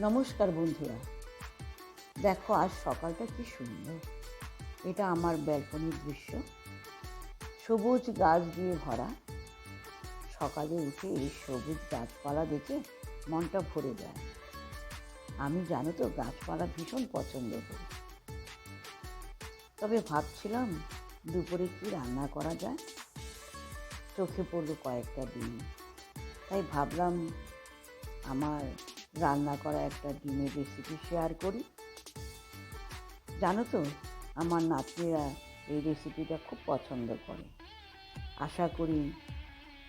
নমস্কার বন্ধুরা, দেখো আজ সকালটা কি সুন্দর। এটা আমার ব্যালকনির দৃশ্য, সবুজ গাছ দিয়ে ভরা। সকালে উঠে এই সবুজ গাছপালা দেখে মনটা ভরে যায়। আমি জানো তো গাছপালা ভীষণ পছন্দ করি। তবে ভাবছিলাম দুপুরে কি রান্না করা যায়। চোখে পড়লো কয়েকটা ডিম, তাই ভাবলাম আমার রান্না করা একটা ডিমের রেসিপি শেয়ার করি। জানো তো আমার নাতনিরা এই রেসিপিটা খুব পছন্দ করে। আশা করি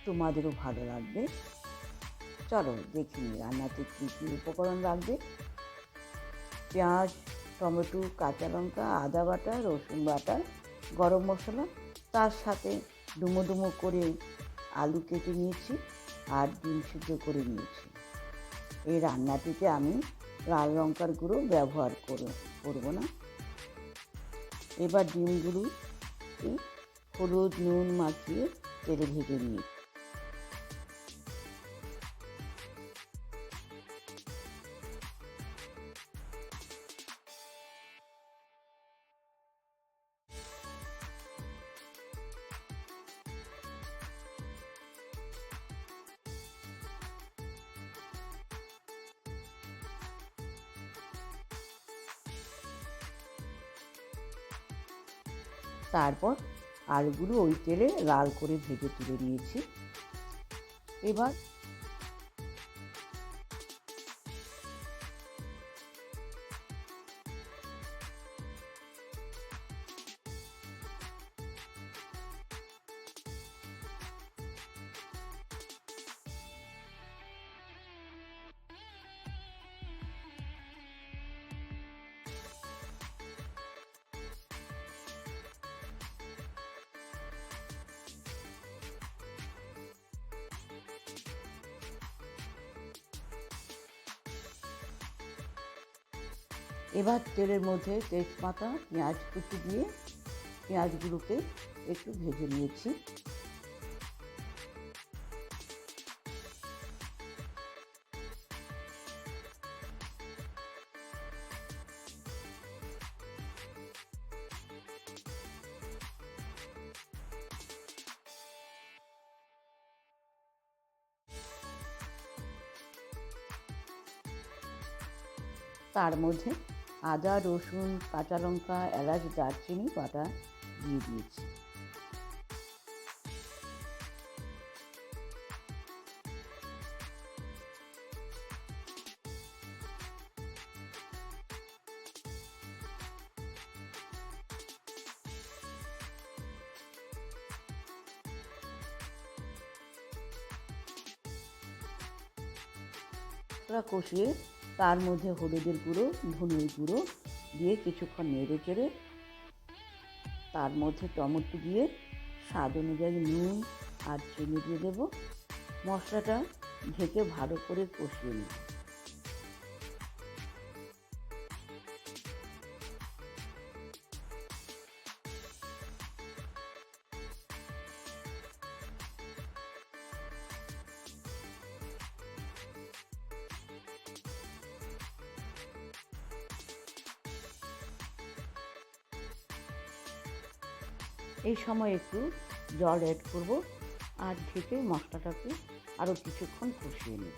তোমাদেরও ভালো লাগবে। চলো দেখি রান্নাতে কী কী উপকরণ লাগবে। পেঁয়াজ, টমেটো, কাঁচা লঙ্কা, আদা বাটা, রসুন বাটা, গরম মশলা, তার সাথে ডুমো ডুমো করে আলু কেটে নিয়েছি আর ডিম সিদ্ধ করে নিয়েছি। এই রান্নাটিতে আমি লাল লঙ্কার গুঁড়ো ব্যবহার করব না। এবার ডিমগুলো হলুদ নুন মাখিয়ে তেলে ভেজে নিই। তারপর আলুগুলো ওই তেলে লাল করে ভেজে তুলে নিয়েছি। এবার তেলের মধ্যে তেজপাতা, পেঁয়াজ কুচি দিয়ে পেঁয়াজগুলোকে একটু ভেজে নিয়েছি। তার মধ্যে আদা, রসুন, কাঁচা লঙ্কা, এলাচ, দারচিনি বাটা দিয়ে দিয়েছি। কষিয়ে তার মধ্যে হলুদের গুঁড়ো, ধনের গুঁড়ো দিয়ে কিছুক্ষণ নেড়ে চেড়ে তার মধ্যে টমেটো দিয়ে স্বাদ অনুযায়ী নুন আর চিনি দিয়ে দেবো। মশলাটা ঢেকে ভালো করে কষিয়ে নেব। এই সময় একটু জল অ্যাড করব আর ঢেকে মশলাটাকে আরও কিছুক্ষণ কষিয়ে নেব।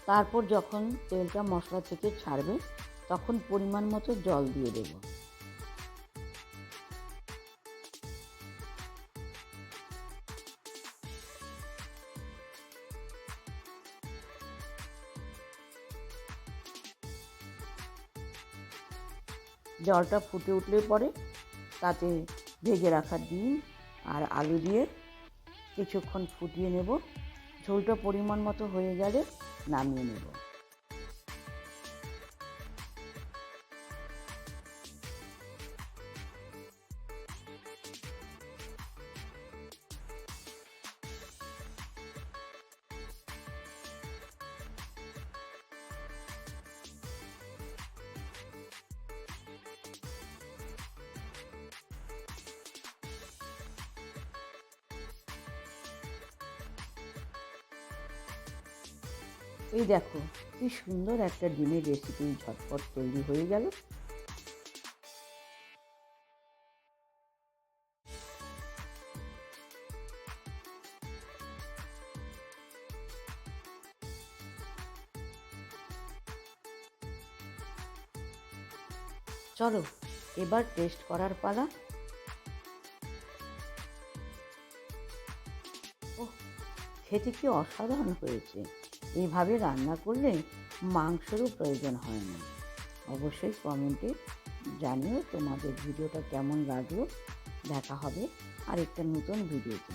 তারপর যখন তেলটা মশলা থেকে ছাড়বে তখন পরিমাণ মতো জল দিয়ে দেব। জলটা ফুটে উঠলে পরে তাতে ভেজে রাখা ডিম আর আলু দিয়ে কিছুক্ষণ ফুটিয়ে নেব। ঝোলটা পরিমাণ মতো হয়ে গেলে নামিয়ে নেব। এই দেখো কি সুন্দর একটা ডিমের রেসিপি ঝটপট তৈরি হয়ে গেল। চলো এবার টেস্ট করার পালা। ওহ, খেতে কি অসাধারণ হয়েছে। এইভাবে রান্না করলে মাংসেরও প্রয়োজন হয় না। অবশ্যই কমেন্টে জানিও তোমাদের ভিডিওটা কেমন লাগলো। দেখা হবে আরেকটা নতুন ভিডিওতে।